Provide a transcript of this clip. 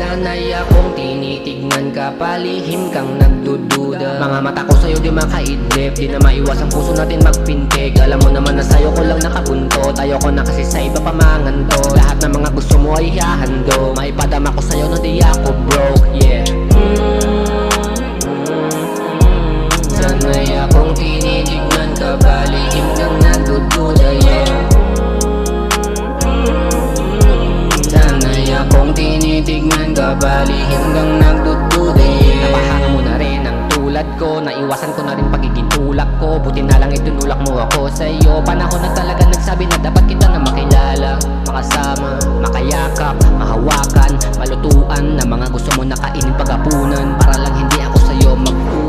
Sanay akong tinitignan ka, palihim kang nagdududa. Mga mata ko sa'yo di makaidlip, di na maiwas ang puso natin magpintig. Alam mo naman na sa'yo ko lang nakabuntot, ayoko na kasi sa iba pamangan to. Lahat ng mga gusto mo ay hahando, maipadama ko sa'yo na di ako broke, yeah. Sanay akong tinitignan ka, palihim kang nagdududa, yeah. Sanay akong tinitignan ka, palihim kang nagdududa, yeah. Napahanga mo na rin ang tulad ko, naiwasan ko na rin pagiging tulak ko. Buti na lang itunulak mo ako sa'yo. Panahon na talaga nagsabi na dapat kita na makilala, makasama, makayakap, mahawakan, malutuan na mga gusto mo na kainin paghapunan, para lang hindi ako sa'yo magpunan.